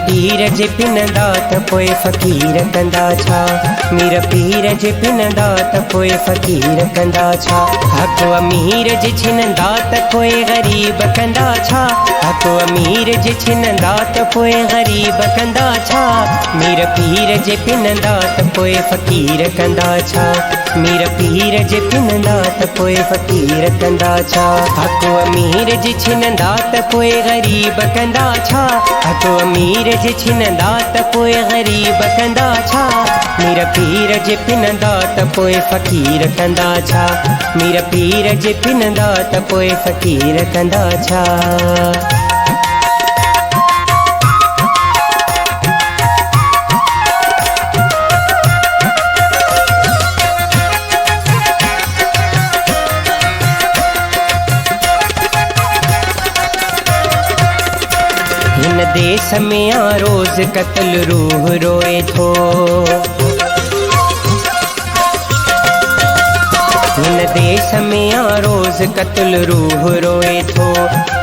पीर जे पिनंदा त पोइ फ़क़ीर कंदा छा। मीर पीर जे पिनंदा त पोइ फ़क़ीर कंदा छा। हक़ अमीर जे छिनंदा त पोइ ग़रीब कंदा छा। हक़ अमीर जे छिनंदा त पोइ ग़रीब कंदा छा। मीर पीर जे पिनंदा त पोइ फ़क़ीर कंदा छा। मीर पीर जे पिनंदा त पोइ फ़क़ीर कंदा छा। हक़ अमीर जे छिनंदा त पोइ ग़रीब कंदा छा। हक़ अमीर जे छिनंदा त पोइ ग़रीब कंदा छा। मीर पीर जे पिनंदा त पोइ फ़क़ीर कंदा छा। मीर पीर जे पिनंदा त पोइ फ़क़ीर कंदा छा। हिन देश में आ रोज़ क़त्ल रूह रोए थो। हिन देश में आ रोज़ क़त्ल रूह रोए थो।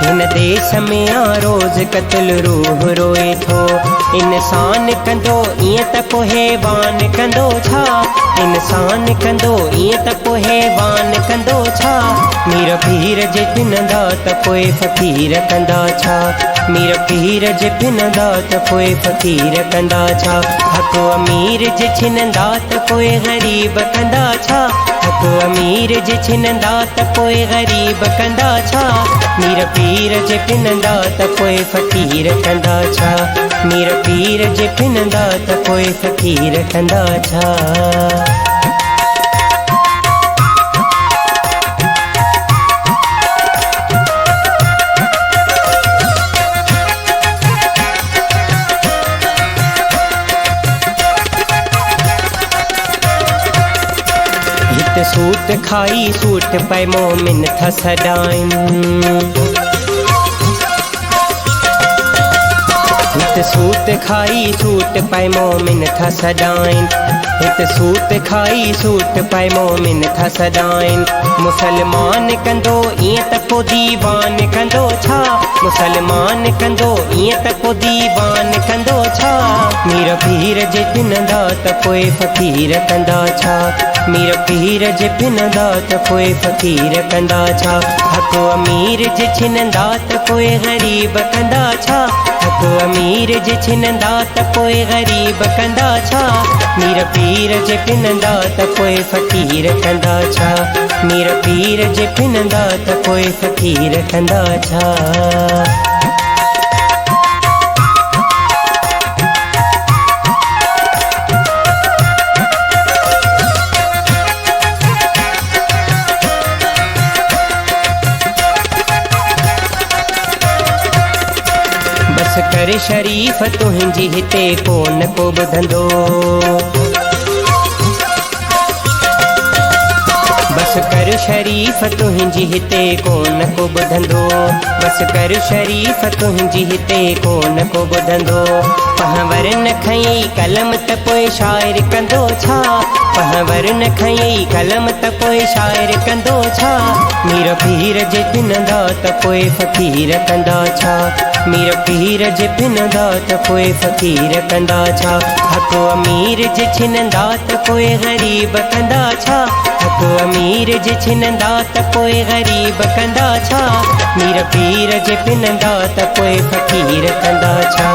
हिन देश में आ रोज़ क़त्ल रूह रोए थो। इंसान कंदो ईअं त पोइ हैवान कंदो छा। इंसान कंदो ईअं त पोइ हैवान कंदो छा। मीर पीर जे पिनंदा त पोइ फ़क़ीर कंदा छा। मीर पीर जे पिनंदा त पोइ फ़क़ीर कंदा छा। हक़ अमीर जे छिनंदा त पोइ ग़रीब कंदा छा। हक़ अमीर जे छिनंदा त पोइ ग़रीब कंदा छा। मीर पीर जे पिनंदा त पोइ फ़क़ीर कंदा छा। मीर पीर जे पिनंदा त पोइ फ़क़ीर कंदा छा। हित सूट खाई सूट पाए मोमिन था सॾाइनि। हित सूट खाई सूट पाए मोमिन था सॾाइनि। हित सूट खाई सूट पाए मोमिन था सॾाइनि। मुसलमान कंदो ईअं त पोइ दीवान कंदो छा। मुसलमान कंदो ईअं त पोइ दीवान कंदो छा। मीर पीर जे पिनंदा त पोइ फ़क़ीर कंदा छा। मीर पीर जे पिनंदा त पोइ फ़क़ीर कंदा छा। हक़ अमीर जे छिनंदा त पोइ ग़रीब कंदा छा। हक़ अमीर जे छिनंदा त पोइ ग़रीब कंदा छा। मीर पीर जे पिनंदा त पोइ फ़क़ीर कंदा छा। मीर पीर जे पिनंदा त पोइ फ़क़ीर कंदा छा। बस कर शरीफ़ तुंहिंजी हिते कोन को ॿुधंदो। बस कर शरीफ़ तुंहिंजी हिते कोन को ॿुधंदो। बस कर शरीफ़ तुंहिंजी हिते कोन को ॿुधंदो। पहवर न खई कलम त पोइ शाइर कंदो छा। पहवर न खई कलम त पोइ शाइर कंदो छा। मीर पीर जे पिनंदा त पोइ फ़क़ीर कंदा छा। मीर पीर जे पिनंदा त पोइ फ़क़ीर कंदा छा। हक़ अमीर जे छिनंदा त पोइ ग़रीब कंदा छा। हक़ अमीर जे छिनंदा त पोइ ग़रीब कंदा छा। मीर पीर जे पिनंदा त पोइ फ़क़ीर कंदा छा।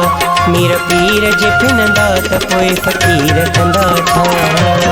मीर पीर जे पिनंदा त पोइ फ़क़ीर कंदा छा।